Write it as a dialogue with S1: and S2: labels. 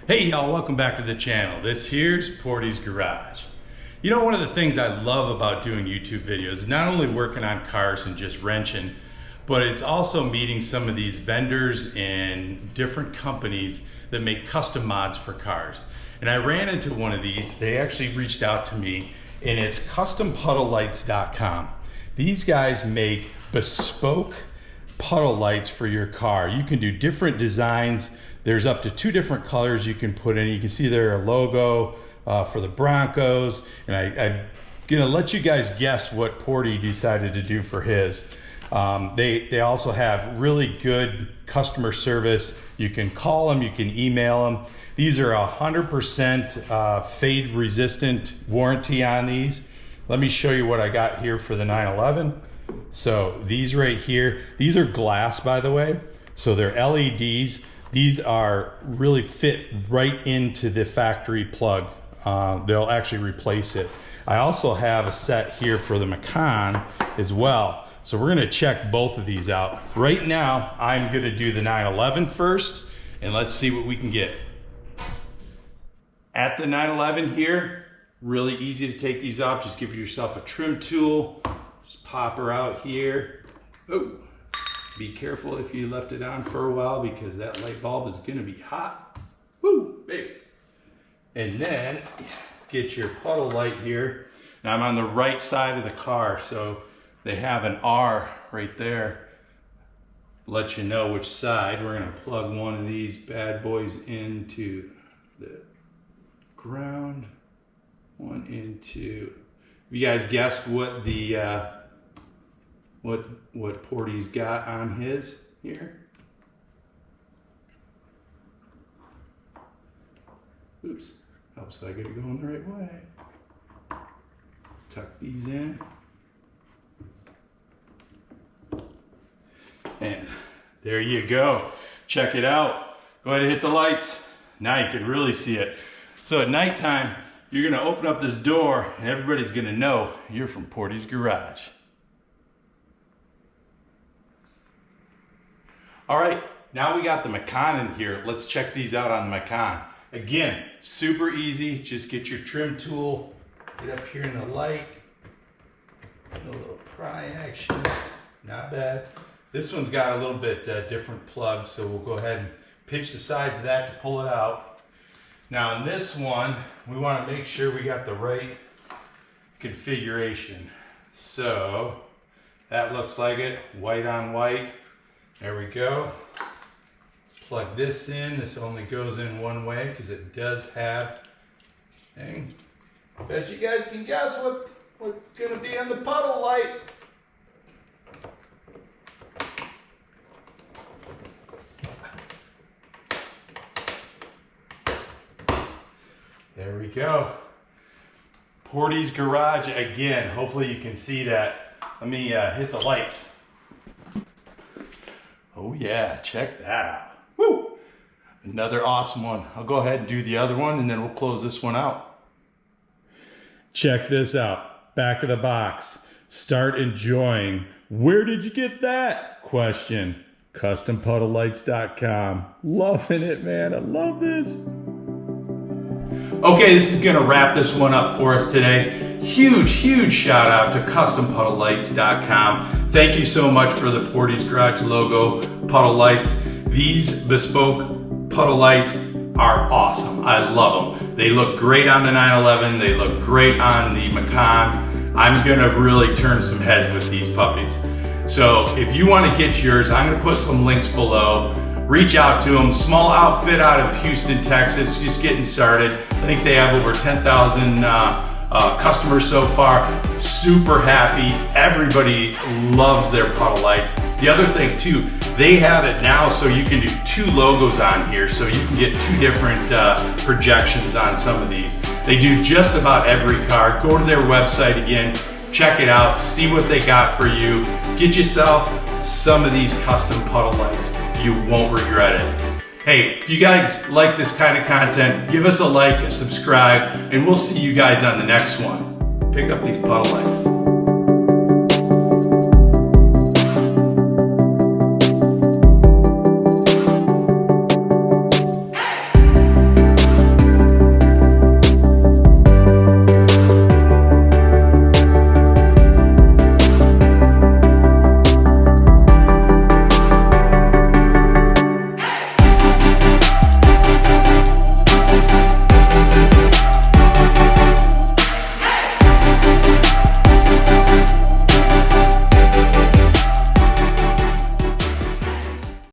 S1: Hey y'all, welcome back to the channel. This here's Portie's Garage. You know, one of the things I love about doing YouTube videos is not only working on cars and just wrenching, but it's also meeting some of these vendors and different companies that make custom mods for cars. And I ran into one of these. They actually reached out to me, and it's custompuddlelights.com. These guys make bespoke puddle lights for your car. You can do different designs. There's up to 2 different colors you can put in. You can see there a logo for the Broncos. And I'm gonna let you guys guess what Portie decided to do for his. They also have really good customer service. You can call them, you can email them. These are 100% fade resistant warranty on these. Let me show you what I got here for the 911. So these right here, these are glass, by the way. So they're LEDs. These are really fit right into the factory plug. They'll actually replace it. I also have a set here for the Macan as well. So we're gonna check both of these out. Right now, I'm gonna do the 911 first, and let's see what we can get. At the 911 here, really easy to take these off. Just give yourself a trim tool. Just pop her out here. Oh. Be careful if you left it on for a while because that light bulb is gonna be hot. Woo, baby. And then get your puddle light here. Now I'm on the right side of the car, so they have an R right there. Let you know which side. We're gonna plug one of these bad boys into the ground. One into, have you guys guessed what the what Portie's got on his here? Oops, helps if I get it going the right way. Tuck these in. And there you go. Check it out. Go ahead and hit the lights. Now you can really see it. So at nighttime, you're gonna open up this door and everybody's gonna know you're from Portie's Garage. All right, now we got the Macan in here. Let's check these out on the Macan. Again, super easy. Just get your trim tool, get up here in the light. A little pry action, not bad. This one's got a little bit different plug, so we'll go ahead and pinch the sides of that to pull it out. Now in this one, we want to make sure we got the right configuration. So that looks like it, white on white. There we go. Let's plug this in. This only goes in one way because it does have thing. Bet you guys can guess what's gonna be on the puddle light. There we go. Portie's Garage again. Hopefully you can see that. Let me hit the lights. Oh yeah, check that out. Woo! Another awesome one. I'll go ahead and do the other one and then we'll close this one out. Check this out. Back of the box. Start enjoying. Where did you get that? Question. Custompuddlelights.com. Loving it, man. I love this. Okay, this is gonna wrap this one up for us today. Huge shout out to custompuddlelights.com. Thank you so much for the Portie's Garage logo puddle lights. These bespoke puddle lights are awesome. I love them. They look great on the 911. They look great on the Macan. I'm gonna really turn some heads with these puppies. So if you wanna get yours, I'm gonna put some links below. Reach out to them. Small outfit out of Houston, Texas, just getting started. I think they have over 10,000 customers so far. Super happy. Everybody loves their puddle lights. The other thing too, they have it now so you can do 2 logos on here, so you can get 2 different projections on some of these. They do just about every car. Go to their website again, check it out, see what they got for you. Get yourself some of these custom puddle lights. You won't regret it. Hey, if you guys like this kind of content, give us a like, a subscribe, and we'll see you guys on the next one. Pick up these puddle lights.